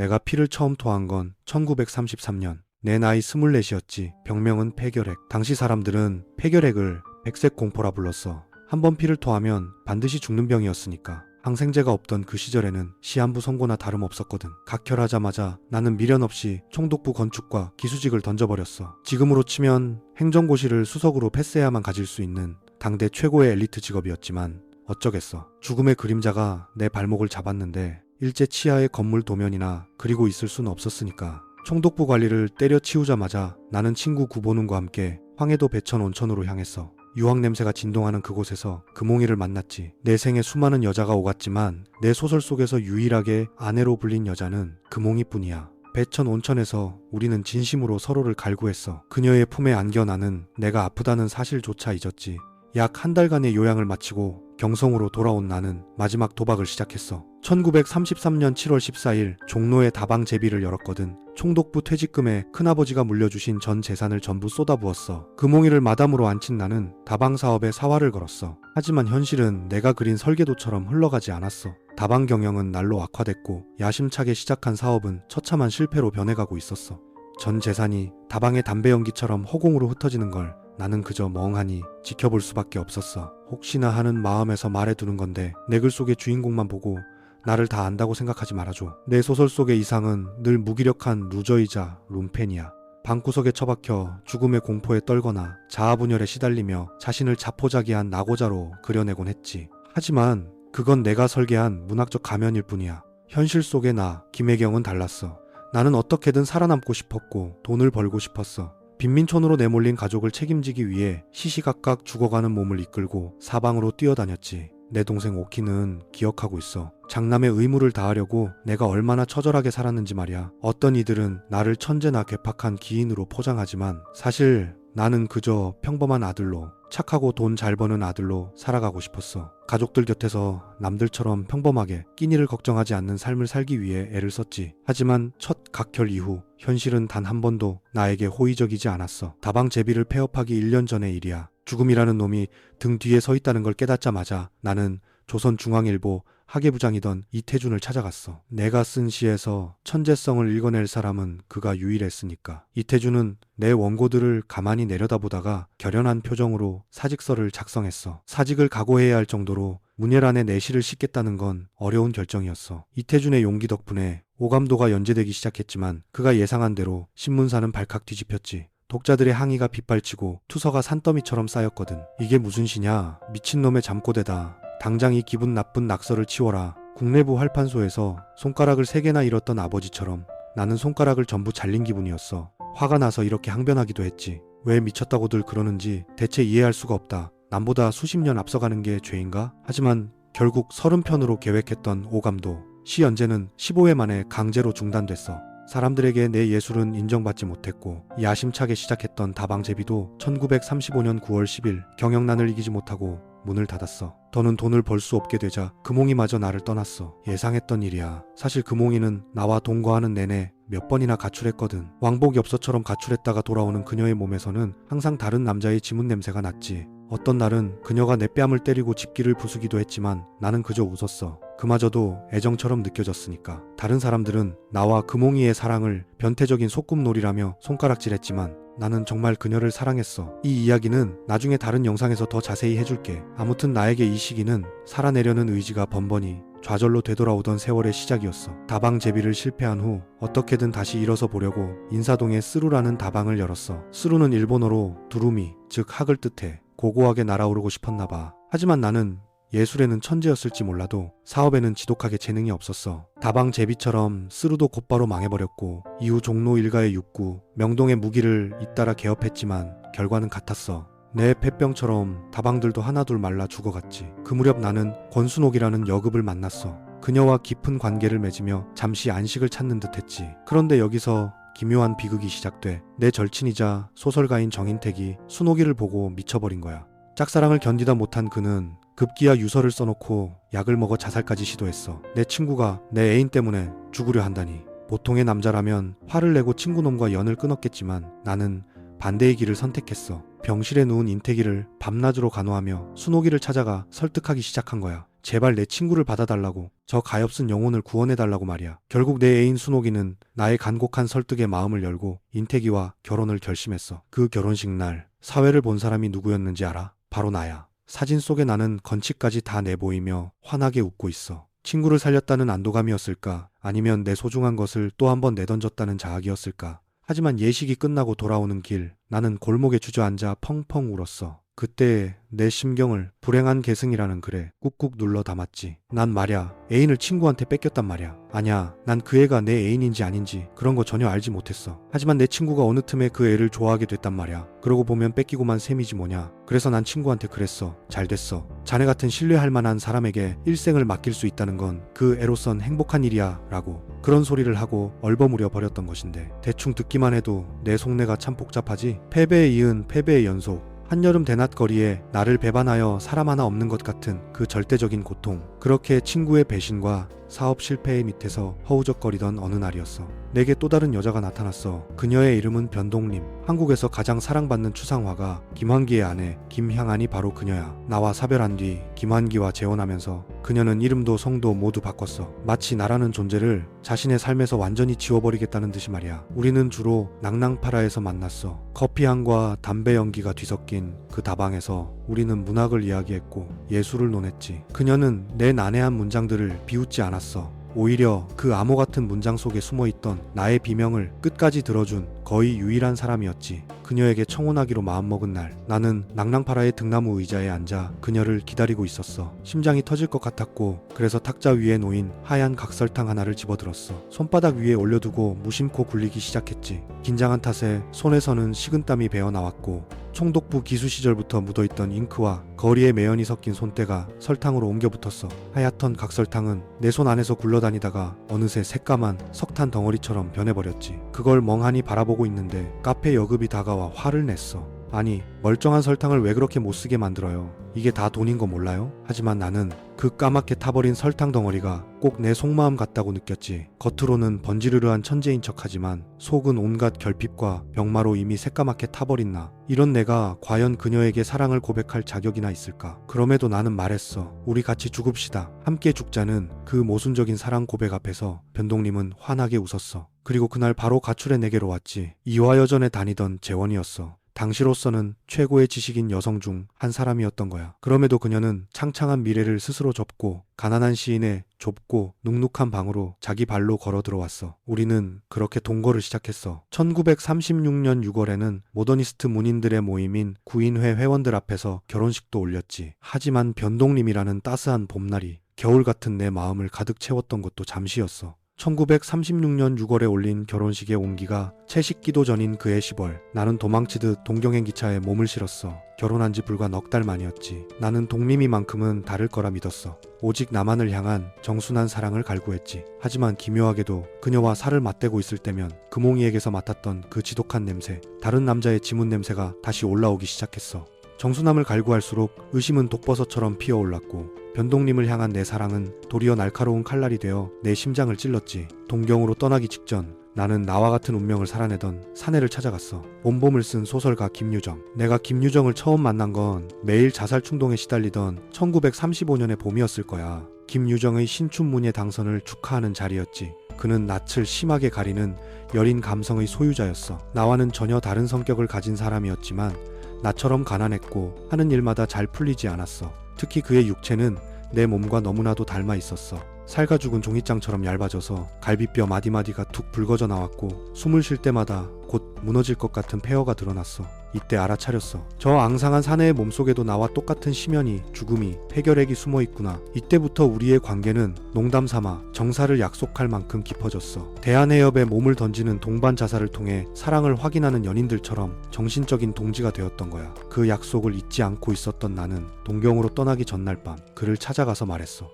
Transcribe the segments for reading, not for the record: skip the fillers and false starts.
내가 피를 처음 토한 건 1933년. 내 나이 24이었지. 병명은 폐결핵. 당시 사람들은 폐결핵을 백색 공포라 불렀어. 한 번 피를 토하면 반드시 죽는 병이었으니까. 항생제가 없던 그 시절에는 시한부 선고나 다름없었거든. 각혈하자마자 나는 미련 없이 총독부 건축과 기수직을 던져버렸어. 지금으로 치면 행정고시를 수석으로 패스해야만 가질 수 있는 당대 최고의 엘리트 직업이었지만 어쩌겠어. 죽음의 그림자가 내 발목을 잡았는데 일제 치하의 건물 도면이나 그리고 있을 수는 없었으니까. 총독부 관리를 때려치우자마자 나는 친구 구보는과 함께 황해도 배천 온천으로 향했어. 유황 냄새가 진동하는 그곳에서 금홍이를 만났지. 내 생에 수많은 여자가 오갔지만 내 소설 속에서 유일하게 아내로 불린 여자는 금홍이뿐이야. 배천 온천에서 우리는 진심으로 서로를 갈구했어. 그녀의 품에 안겨 나는 내가 아프다는 사실조차 잊었지. 약 한 달간의 요양을 마치고 경성으로 돌아온 나는 마지막 도박을 시작했어. 1933년 7월 14일 종로에 다방 제비를 열었거든. 총독부 퇴직금에 큰아버지가 물려주신 전 재산을 전부 쏟아부었어. 금홍이를 마담으로 앉힌 나는 다방 사업에 사활을 걸었어. 하지만 현실은 내가 그린 설계도처럼 흘러가지 않았어. 다방 경영은 날로 악화됐고 야심차게 시작한 사업은 처참한 실패로 변해가고 있었어. 전 재산이 다방의 담배 연기처럼 허공으로 흩어지는 걸 나는 그저 멍하니 지켜볼 수밖에 없었어. 혹시나 하는 마음에서 말해두는 건데 내 글 속의 주인공만 보고 나를 다 안다고 생각하지 말아줘. 내 소설 속의 이상은 늘 무기력한 루저이자 룸펜이야. 방구석에 처박혀 죽음의 공포에 떨거나 자아분열에 시달리며 자신을 자포자기한 낙오자로 그려내곤 했지. 하지만 그건 내가 설계한 문학적 가면일 뿐이야. 현실 속의 나 김혜경은 달랐어. 나는 어떻게든 살아남고 싶었고 돈을 벌고 싶었어. 빈민촌으로 내몰린 가족을 책임지기 위해 시시각각 죽어가는 몸을 이끌고 사방으로 뛰어다녔지. 내 동생 오키는 기억하고 있어. 장남의 의무를 다하려고 내가 얼마나 처절하게 살았는지 말이야. 어떤 이들은 나를 천재나 괴팍한 기인으로 포장하지만 사실 나는 그저 평범한 아들로, 착하고 돈 잘 버는 아들로 살아가고 싶었어. 가족들 곁에서 남들처럼 평범하게 끼니를 걱정하지 않는 삶을 살기 위해 애를 썼지. 하지만 첫 각혈 이후 현실은 단 한 번도 나에게 호의적이지 않았어. 다방 제비를 폐업하기 1년 전의 일이야. 죽음이라는 놈이 등 뒤에 서 있다는 걸 깨닫자마자 나는 조선중앙일보 학예부장이던 이태준을 찾아갔어. 내가 쓴 시에서 천재성을 읽어낼 사람은 그가 유일했으니까. 이태준은 내 원고들을 가만히 내려다보다가 결연한 표정으로 사직서를 작성했어. 사직을 각오해야 할 정도로 문예란에 내 시를 싣겠다는 건 어려운 결정이었어. 이태준의 용기 덕분에 오감도가 연재되기 시작했지만 그가 예상한 대로 신문사는 발칵 뒤집혔지. 독자들의 항의가 빗발치고 투서가 산더미처럼 쌓였거든. 이게 무슨 시냐? 미친놈의 잠꼬대다. 당장 이 기분 나쁜 낙서를 치워라. 국내부 활판소에서 손가락을 3개나 잃었던 아버지처럼 나는 손가락을 전부 잘린 기분이었어. 화가 나서 이렇게 항변하기도 했지. 왜 미쳤다고들 그러는지 대체 이해할 수가 없다. 남보다 수십 년 앞서가는 게 죄인가? 하지만 결국 30편으로 계획했던 오감도 시 연재는 15회 만에 강제로 중단됐어. 사람들에게 내 예술은 인정받지 못했고 야심차게 시작했던 다방 제비도 1935년 9월 10일 경영난을 이기지 못하고 문을 닫았어. 더는 돈을 벌 수 없게 되자 금홍이마저 나를 떠났어. 예상했던 일이야. 사실 금홍이는 나와 동거하는 내내 몇 번이나 가출했거든. 왕복엽서처럼 가출했다가 돌아오는 그녀의 몸에서는 항상 다른 남자의 지문 냄새가 났지. 어떤 날은 그녀가 내 뺨을 때리고 집기를 부수기도 했지만 나는 그저 웃었어. 그마저도 애정처럼 느껴졌으니까. 다른 사람들은 나와 금홍이의 사랑을 변태적인 소꿉놀이라며 손가락질했지만 나는 정말 그녀를 사랑했어. 이 이야기는 나중에 다른 영상에서 더 자세히 해줄게. 아무튼 나에게 이 시기는 살아내려는 의지가 번번이 좌절로 되돌아오던 세월의 시작이었어. 다방 제비를 실패한 후 어떻게든 다시 일어서 보려고 인사동에 쓰루라는 다방을 열었어. 쓰루는 일본어로 두루미, 즉 학을 뜻해. 고고하게 날아오르고 싶었나봐. 하지만 나는 예술에는 천재였을지 몰라도 사업에는 지독하게 재능이 없었어. 다방 제비처럼 쓰루도 곧바로 망해버렸고 이후 종로 일가의 육구, 명동의 무기를 잇따라 개업했지만 결과는 같았어. 내 폐병처럼 다방들도 하나둘 말라 죽어갔지. 그 무렵 나는 권순옥이라는 여급을 만났어. 그녀와 깊은 관계를 맺으며 잠시 안식을 찾는 듯했지. 그런데 여기서 기묘한 비극이 시작돼. 내 절친이자 소설가인 정인택이 순옥이를 보고 미쳐버린 거야. 짝사랑을 견디다 못한 그는 급기야 유서를 써놓고 약을 먹어 자살까지 시도했어. 내 친구가 내 애인 때문에 죽으려 한다니. 보통의 남자라면 화를 내고 친구놈과 연을 끊었겠지만 나는 반대의 길을 선택했어. 병실에 누운 인태기를 밤낮으로 간호하며 순옥이를 찾아가 설득하기 시작한 거야. 제발 내 친구를 받아달라고, 저 가엾은 영혼을 구원해달라고 말이야. 결국 내 애인 순옥이는 나의 간곡한 설득에 마음을 열고 인태기와 결혼을 결심했어. 그 결혼식 날 사회를 본 사람이 누구였는지 알아? 바로 나야. 사진 속에 나는 건치까지 다 내보이며 환하게 웃고 있어. 친구를 살렸다는 안도감이었을까? 아니면 내 소중한 것을 또 한 번 내던졌다는 자학이었을까? 하지만 예식이 끝나고 돌아오는 길, 나는 골목에 주저앉아 펑펑 울었어. 그때 내 심경을 불행한 계승이라는 글에 꾹꾹 눌러 담았지. 난 말야, 애인을 친구한테 뺏겼단 말야. 아냐, 난 그 애가 내 애인인지 아닌지 그런 거 전혀 알지 못했어. 하지만 내 친구가 어느 틈에 그 애를 좋아하게 됐단 말야. 그러고 보면 뺏기고만 셈이지 뭐냐. 그래서 난 친구한테 그랬어. 잘 됐어. 자네 같은 신뢰할 만한 사람에게 일생을 맡길 수 있다는 건 그 애로선 행복한 일이야 라고 그런 소리를 하고 얼버무려 버렸던 것인데, 대충 듣기만 해도 내 속내가 참 복잡하지. 패배에 이은 패배의 연속, 한여름 대낮거리에 나를 배반하여 사람 하나 없는 것 같은 그 절대적인 고통. 그렇게 친구의 배신과 사업 실패의 밑에서 허우적거리던 어느 날이었어. 내게 또 다른 여자가 나타났어. 그녀의 이름은 변동림. 한국에서 가장 사랑받는 추상화가 김환기의 아내 김향안이 바로 그녀야. 나와 사별한 뒤 김환기와 재혼하면서 그녀는 이름도 성도 모두 바꿨어. 마치 나라는 존재를 자신의 삶에서 완전히 지워버리겠다는 듯이 말이야. 우리는 주로 낭낭파라에서 만났어. 커피향과 담배 연기가 뒤섞인 그 다방에서 우리는 문학을 이야기했고 예술을 논했지. 그녀는 내 난해한 문장들을 비웃지 않았어. 오히려 그 암호 같은 문장 속에 숨어있던 나의 비명을 끝까지 들어준 거의 유일한 사람이었지. 그녀에게 청혼하기로 마음먹은 날, 나는 낭낭파라의 등나무 의자에 앉아 그녀를 기다리고 있었어. 심장이 터질 것 같았고, 그래서 탁자 위에 놓인 하얀 각설탕 하나를 집어들었어. 손바닥 위에 올려두고 무심코 굴리기 시작했지. 긴장한 탓에 손에서는 식은땀이 배어 나왔고, 총독부 기수 시절부터 묻어있던 잉크와 거리의 매연이 섞인 손때가 설탕으로 옮겨 붙었어. 하얗던 각설탕은 내 손 안에서 굴러다니다가 어느새 새까만 석탄 덩어리처럼 변해버렸지. 그걸 멍하니 바라보고 있는데 카페 여급이 다가와 화를 냈어. 아니, 멀쩡한 설탕을 왜 그렇게 못쓰게 만들어요? 이게 다 돈인 거 몰라요? 하지만 나는 그 까맣게 타버린 설탕 덩어리가 꼭 내 속마음 같다고 느꼈지. 겉으로는 번지르르한 천재인 척하지만 속은 온갖 결핍과 병마로 이미 새까맣게 타버린 나. 이런 내가 과연 그녀에게 사랑을 고백할 자격이나 있을까? 그럼에도 나는 말했어. 우리 같이 죽읍시다. 함께 죽자는 그 모순적인 사랑 고백 앞에서 변동님은 환하게 웃었어. 그리고 그날 바로 가출해 내게로 왔지. 이화여전에 다니던 재원이었어. 당시로서는 최고의 지식인 여성 중 한 사람이었던 거야. 그럼에도 그녀는 창창한 미래를 스스로 접고 가난한 시인의 좁고 눅눅한 방으로 자기 발로 걸어 들어왔어. 우리는 그렇게 동거를 시작했어. 1936년 6월에는 모더니스트 문인들의 모임인 구인회 회원들 앞에서 결혼식도 올렸지. 하지만 변동님이라는 따스한 봄날이 겨울 같은 내 마음을 가득 채웠던 것도 잠시였어. 1936년 6월에 올린 결혼식의 온기가 채 식기도 전인 그해 10월, 나는 도망치듯 동경행 기차에 몸을 실었어. 결혼한 지 불과 넉 달 만이었지. 나는 동림이만큼은 다를 거라 믿었어. 오직 나만을 향한 정순한 사랑을 갈구했지. 하지만 기묘하게도 그녀와 살을 맞대고 있을 때면 금홍이에게서 맡았던 그 지독한 냄새, 다른 남자의 지문 냄새가 다시 올라오기 시작했어. 정순함을 갈구할수록 의심은 독버섯처럼 피어올랐고, 변동님을 향한 내 사랑은 도리어 날카로운 칼날이 되어 내 심장을 찔렀지. 동경으로 떠나기 직전, 나는 나와 같은 운명을 살아내던 사내를 찾아갔어. 봄봄을 쓴 소설가 김유정. 내가 김유정을 처음 만난 건 매일 자살 충동에 시달리던 1935년의 봄이었을 거야. 김유정의 신춘문예 당선을 축하하는 자리였지. 그는 낯을 심하게 가리는 여린 감성의 소유자였어. 나와는 전혀 다른 성격을 가진 사람이었지만 나처럼 가난했고 하는 일마다 잘 풀리지 않았어. 특히 그의 육체는 내 몸과 너무나도 닮아 있었어. 살가 죽은 종이장처럼 얇아져서 갈비뼈 마디마디가 툭 붉어져 나왔고, 숨을 쉴 때마다 곧 무너질 것 같은 폐허가 드러났어. 이때 알아차렸어. 저 앙상한 사내의 몸속에도 나와 똑같은 심연이, 죽음이, 폐결핵이 숨어 있구나. 이때부터 우리의 관계는 농담 삼아 정사를 약속할 만큼 깊어졌어. 대한해협에 몸을 던지는 동반 자살을 통해 사랑을 확인하는 연인들처럼 정신적인 동지가 되었던 거야. 그 약속을 잊지 않고 있었던 나는 동경으로 떠나기 전날 밤 그를 찾아가서 말했어.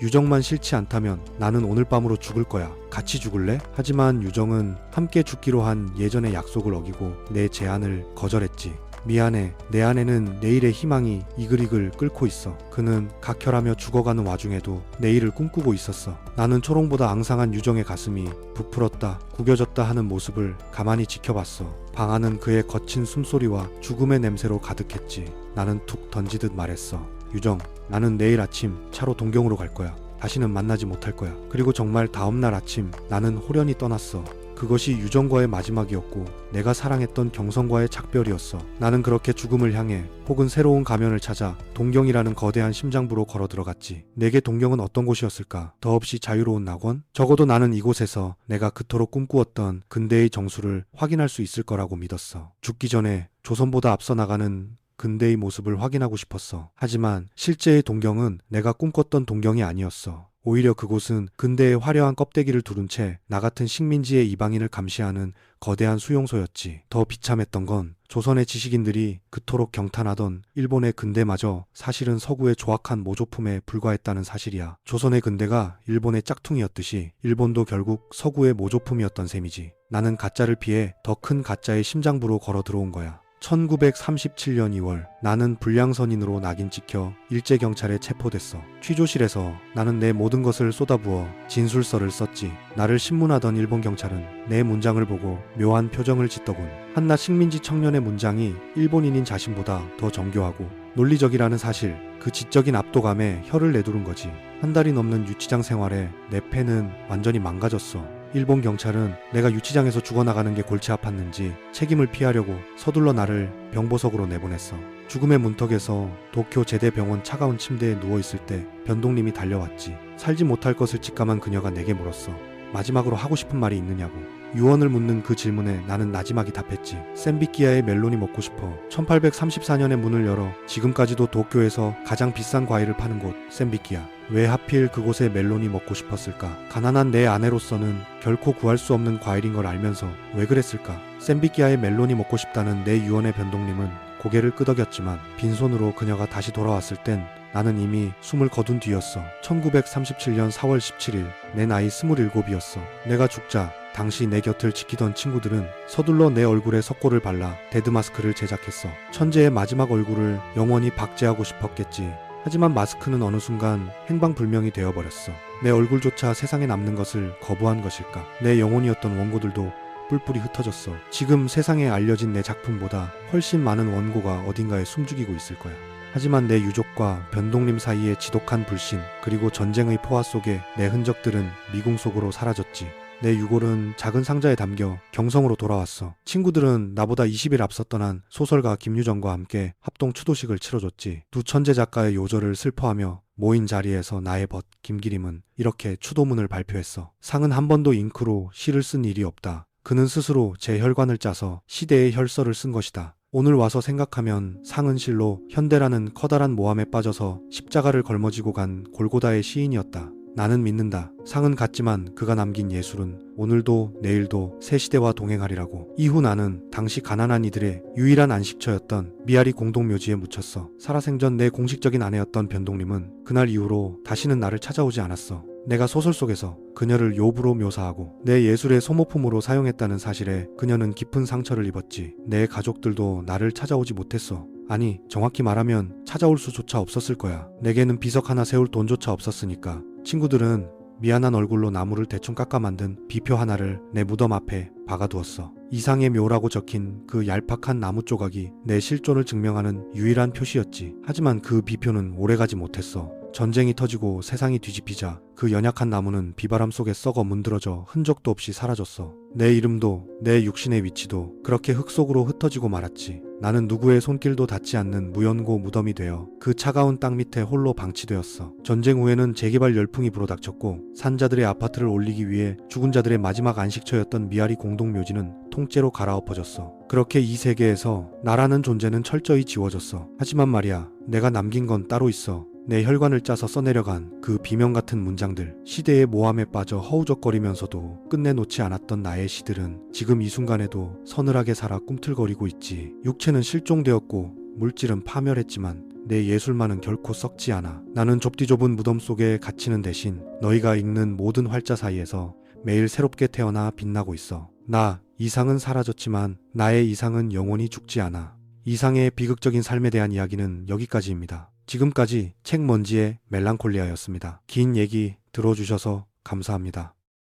유정만 싫지 않다면 나는 오늘 밤으로 죽을 거야. 같이 죽을래? 하지만 유정은 함께 죽기로 한 예전의 약속을 어기고 내 제안을 거절했지. 미안해. 내 안에는 내일의 희망이 이글이글 끓고 있어. 그는 각혈하며 죽어가는 와중에도 내일을 꿈꾸고 있었어. 나는 초롱보다 앙상한 유정의 가슴이 부풀었다 구겨졌다 하는 모습을 가만히 지켜봤어. 방 안은 그의 거친 숨소리와 죽음의 냄새로 가득했지. 나는 툭 던지듯 말했어. 유정, 나는 내일 아침 차로 동경으로 갈 거야. 다시는 만나지 못할 거야. 그리고 정말 다음날 아침 나는 홀연히 떠났어. 그것이 유정과의 마지막이었고 내가 사랑했던 경성과의 작별이었어. 나는 그렇게 죽음을 향해 혹은 새로운 가면을 찾아 동경이라는 거대한 심장부로 걸어 들어갔지. 내게 동경은 어떤 곳이었을까? 더없이 자유로운 낙원? 적어도 나는 이곳에서 내가 그토록 꿈꾸었던 근대의 정수를 확인할 수 있을 거라고 믿었어. 죽기 전에 조선보다 앞서 나가는 근대의 모습을 확인하고 싶었어. 하지만 실제의 동경은 내가 꿈꿨던 동경이 아니었어. 오히려 그곳은 근대의 화려한 껍데기를 두른 채 나 같은 식민지의 이방인을 감시하는 거대한 수용소였지. 더 비참했던 건 조선의 지식인들이 그토록 경탄하던 일본의 근대마저 사실은 서구의 조악한 모조품에 불과했다는 사실이야. 조선의 근대가 일본의 짝퉁이었듯이 일본도 결국 서구의 모조품이었던 셈이지. 나는 가짜를 피해 더 큰 가짜의 심장부로 걸어 들어온 거야. 1937년 2월 나는 불량선인으로 낙인 찍혀 일제경찰에 체포됐어. 취조실에서 나는 내 모든 것을 쏟아부어 진술서를 썼지. 나를 신문하던 일본 경찰은 내 문장을 보고 묘한 표정을 짓더군. 한낱 식민지 청년의 문장이 일본인인 자신보다 더 정교하고 논리적이라는 사실, 그 지적인 압도감에 혀를 내두른 거지. 한 달이 넘는 유치장 생활에 내 폐는 완전히 망가졌어. 일본 경찰은 내가 유치장에서 죽어나가는 게 골치 아팠는지 책임을 피하려고 서둘러 나를 병보석으로 내보냈어. 죽음의 문턱에서 도쿄 제대병원 차가운 침대에 누워있을 때 변동님이 달려왔지. 살지 못할 것을 직감한 그녀가 내게 물었어. 마지막으로 하고 싶은 말이 있느냐고. 유언을 묻는 그 질문에 나는 나지막이 답했지. 샌비끼아의 멜론이 먹고 싶어. 1834년에 문을 열어 지금까지도 도쿄에서 가장 비싼 과일을 파는 곳 샌비끼아. 왜 하필 그곳에 멜론이 먹고 싶었을까? 가난한 내 아내로서는 결코 구할 수 없는 과일인 걸 알면서 왜 그랬을까? 샌비끼아의 멜론이 먹고 싶다는 내 유언의 변동님은 고개를 끄덕였지만 빈손으로 그녀가 다시 돌아왔을 땐 나는 이미 숨을 거둔 뒤였어. 1937년 4월 17일 내 나이 27이었어. 내가 죽자 당시 내 곁을 지키던 친구들은 서둘러 내 얼굴에 석고를 발라 데드마스크를 제작했어. 천재의 마지막 얼굴을 영원히 박제하고 싶었겠지. 하지만 마스크는 어느 순간 행방불명이 되어버렸어. 내 얼굴조차 세상에 남는 것을 거부한 것일까? 내 영혼이었던 원고들도 뿔뿔이 흩어졌어. 지금 세상에 알려진 내 작품보다 훨씬 많은 원고가 어딘가에 숨죽이고 있을 거야. 하지만 내 유족과 변동님 사이의 지독한 불신, 그리고 전쟁의 포화 속에 내 흔적들은 미궁 속으로 사라졌지. 내 유골은 작은 상자에 담겨 경성으로 돌아왔어. 친구들은 나보다 20일 앞서 떠난 소설가 김유정과 함께 합동 추도식을 치러줬지. 두 천재 작가의 요절을 슬퍼하며 모인 자리에서 나의 벗 김기림은 이렇게 추도문을 발표했어. 상은 한 번도 잉크로 시를 쓴 일이 없다. 그는 스스로 제 혈관을 짜서 시대의 혈서를 쓴 것이다. 오늘 와서 생각하면 상은 실로 현대라는 커다란 모함에 빠져서 십자가를 걸머지고 간 골고다의 시인이었다. 나는 믿는다. 상은 같지만 그가 남긴 예술은 오늘도 내일도 새 시대와 동행하리라고. 이후 나는 당시 가난한 이들의 유일한 안식처였던 미아리 공동묘지에 묻혔어. 살아생전 내 공식적인 아내였던 변동님은 그날 이후로 다시는 나를 찾아오지 않았어. 내가 소설 속에서 그녀를 요부로 묘사하고 내 예술의 소모품으로 사용했다는 사실에 그녀는 깊은 상처를 입었지. 내 가족들도 나를 찾아오지 못했어. 아니, 정확히 말하면 찾아올 수조차 없었을 거야. 내게는 비석 하나 세울 돈조차 없었으니까. 친구들은 미안한 얼굴로 나무를 대충 깎아 만든 비표 하나를 내 무덤 앞에 박아두었어. 이상의 묘라고 적힌 그 얄팍한 나무 조각이 내 실존을 증명하는 유일한 표시였지. 하지만 그 비표는 오래가지 못했어. 전쟁이 터지고 세상이 뒤집히자 그 연약한 나무는 비바람 속에 썩어 문드러져 흔적도 없이 사라졌어. 내 이름도 내 육신의 위치도 그렇게 흙 속으로 흩어지고 말았지. 나는 누구의 손길도 닿지 않는 무연고 무덤이 되어 그 차가운 땅 밑에 홀로 방치되었어. 전쟁 후에는 재개발 열풍이 불어닥쳤고 산자들의 아파트를 올리기 위해 죽은 자들의 마지막 안식처였던 미아리 공동묘지는 통째로 갈아엎어졌어. 그렇게 이 세계에서 나라는 존재는 철저히 지워졌어. 하지만 말이야, 내가 남긴 건 따로 있어. 내 혈관을 짜서 써내려간 그 비명 같은 문장들, 시대의 모함에 빠져 허우적거리면서도 끝내놓지 않았던 나의 시들은 지금 이 순간에도 서늘하게 살아 꿈틀거리고 있지. 육체는 실종되었고 물질은 파멸했지만 내 예술만은 결코 썩지 않아. 나는 좁디 좁은 무덤 속에 갇히는 대신 너희가 읽는 모든 활자 사이에서 매일 새롭게 태어나 빛나고 있어. 나 이상은 사라졌지만 나의 이상은 영원히 죽지 않아. 이상의 비극적인 삶에 대한 이야기는 여기까지입니다. 지금까지 책먼지의 멜랑콜리아였습니다. 긴 얘기 들어주셔서 감사합니다.